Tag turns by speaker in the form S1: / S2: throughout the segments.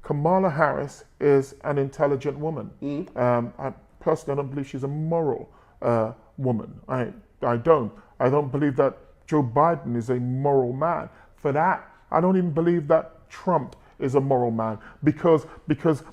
S1: Kamala Harris is an intelligent woman. I personally don't believe she's a moral woman. I don't. I don't believe that Joe Biden is a moral man. For that, I don't even believe that Trump is a moral man, because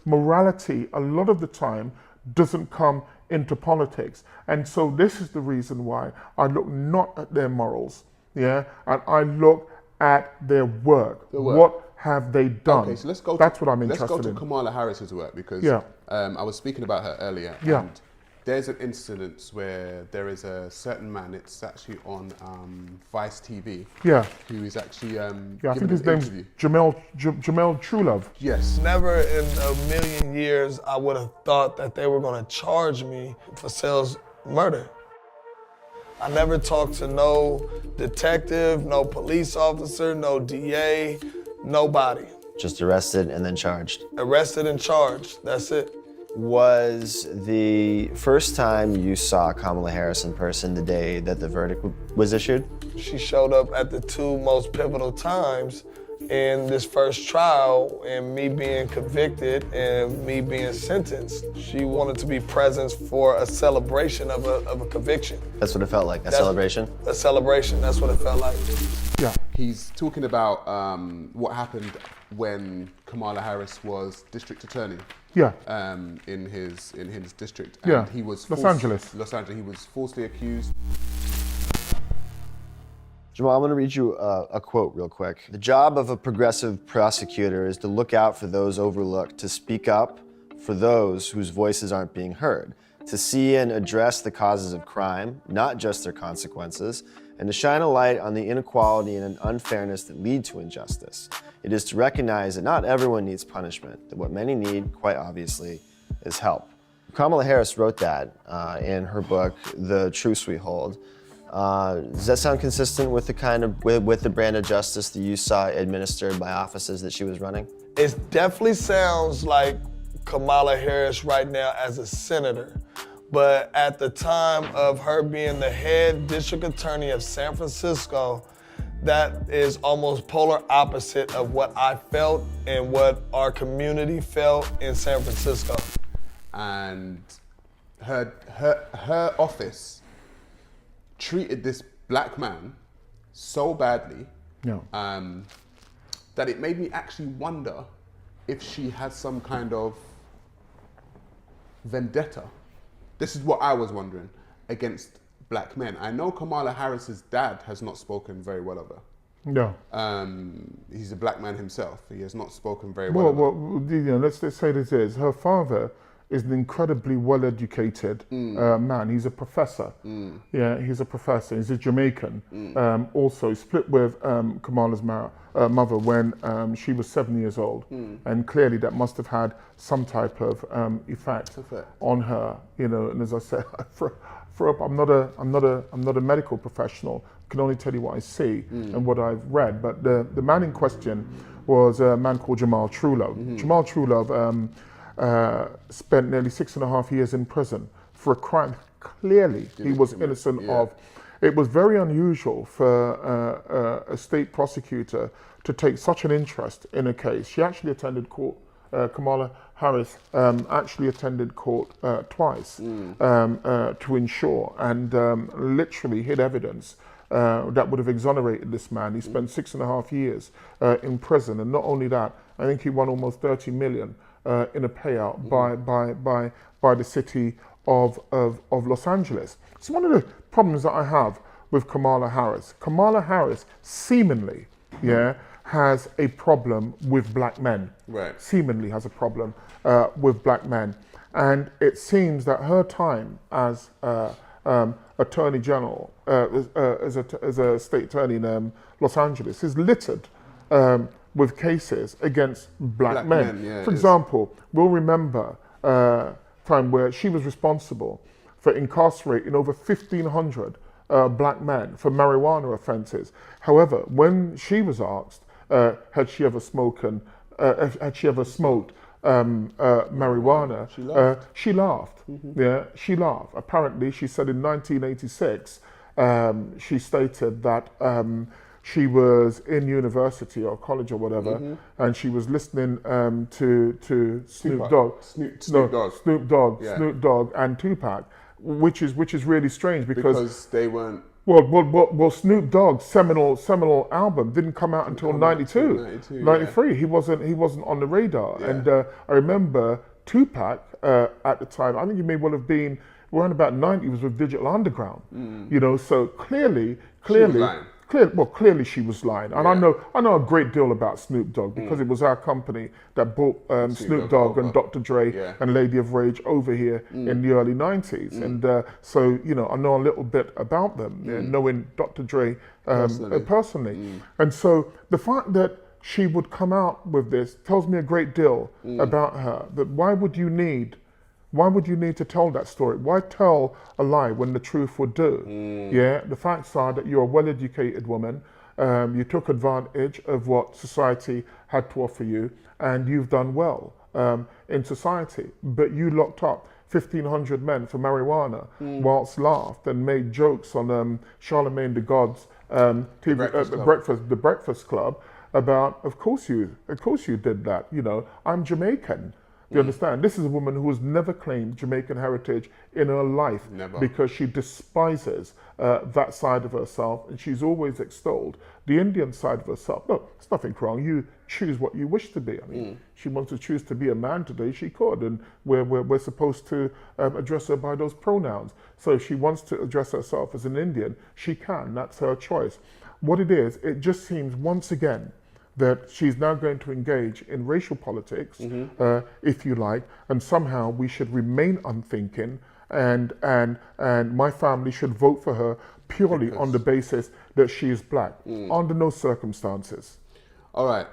S1: morality a lot of the time doesn't come into politics. And so this is the reason why I look not at their morals, and I look at their work. What have they done?
S2: Okay, so let's go.
S1: That's what I'm interested in.
S2: Let's go to Kamala Harris's work, because I was speaking about her earlier.
S1: Yeah.
S2: And there's an incident where there is a certain man, it's actually on Vice TV, who is actually
S1: I think his name's Jamel Trulove.
S2: Yes.
S3: Never in a million years I would have thought that they were going to charge me for sales murder. I never talked to no detective, no police officer, no DA, nobody.
S4: Just arrested and then charged.
S3: Arrested and charged, that's it.
S4: Was the first time you saw Kamala Harris in person the day that the verdict was issued?
S3: She showed up at the two most pivotal times in this first trial, and me being convicted and me being sentenced. She wanted to be present for a celebration of a conviction.
S4: That's what it felt like, celebration?
S3: A celebration, that's what it felt like.
S1: Yeah.
S2: He's talking about what happened when Kamala Harris was district attorney.
S1: Yeah.
S2: In his district. And he was
S1: Los Angeles.
S2: He was falsely accused.
S4: Jamal, I'm going to read you a quote real quick. The job of a progressive prosecutor is to look out for those overlooked, to speak up for those whose voices aren't being heard, to see and address the causes of crime, not just their consequences, and to shine a light on the inequality and unfairness that lead to injustice. It is to recognize that not everyone needs punishment, that what many need, quite obviously, is help. Kamala Harris wrote that in her book, The Truth We Hold. Does that sound consistent with with the brand of justice that you saw administered by offices that she was running?
S3: It definitely sounds like Kamala Harris right now as a senator. But at the time of her being the head district attorney of San Francisco, that is almost polar opposite of what I felt and what our community felt in San Francisco.
S2: And her office treated this black man so badly that it made me actually wonder if she had some kind of vendetta. This is what I was wondering, against black men. I know Kamala Harris's dad has not spoken very well of her.
S1: No.
S2: He's a black man himself. He has not spoken very well of her.
S1: Well, let's say this is, her father is an incredibly well-educated man. He's a professor. Yeah, he's a professor. He's a Jamaican. Also, he split with Kamala's mother when she was 7 years old, and clearly that must have had some type of effect on her. You know, and as I said, I'm not a medical professional. I can only tell you what I see and what I've read. But the man in question was a man called Jamal Trulove. Jamal Trulove spent nearly 6.5 years in prison for a crime clearly he was innocent of. It was very unusual for a state prosecutor to take such an interest in a case. She actually attended court. Kamala Harris actually attended court twice to ensure and literally hid evidence that would have exonerated this man. He spent 6.5 years in prison, and not only that, I think he won almost 30 million in a payout by the city of Los Angeles. It's one of the problems that I have with Kamala Harris. Kamala Harris seemingly, has a problem with black men.
S2: Right.
S1: Seemingly has a problem with black men. And it seems that her time as Attorney General, as a state attorney in Los Angeles, is littered with cases against black men. For example, we'll remember a time where she was responsible for incarcerating over 1,500 black men for marijuana offences. However, when she was asked had she ever smoked marijuana, she laughed. Yeah, she laughed. Apparently, she said in 1986, she stated that she was in university or college or whatever, and she was listening to Snoop Dogg, Snoop Dogg, and Tupac, which is really strange because
S2: they weren't.
S1: Well, Snoop Dogg's seminal album didn't come out until 92, 93. Yeah. He wasn't on the radar, yeah. And I remember Tupac at the time. I think he may well have been around about 90. He was with Digital Underground, you know. So clearly. Clearly she was lying, and I know a great deal about Snoop Dogg because it was our company that brought Snoop Dogg and Dr. Dre and Lady of Rage over here in the early 90s, and so you know I know a little bit about them, knowing Dr. Dre personally. And so the fact that she would come out with this tells me a great deal about her. That why would you need to tell that story? Why tell a lie when the truth would do? Yeah, the facts are that you're a well-educated woman. You took advantage of what society had to offer you, and you've done well in society. But you locked up 1,500 men for marijuana, whilst laughed and made jokes on Charlemagne the God's the Breakfast Club about, of course you did that. You know, I'm Jamaican. You understand? This is a woman who has never claimed Jamaican heritage in her life because she despises that side of herself, and she's always extolled the Indian side of herself. No, there's nothing wrong. You choose what you wish to be. I mean, she wants to choose to be a man today, she could, and we're supposed to address her by those pronouns. So if she wants to address herself as an Indian, she can. That's her choice. What it is, it just seems once again that she's now going to engage in racial politics, if you like, and somehow we should remain unthinking, and my family should vote for her purely on the basis that she is black, under no circumstances.
S2: All right.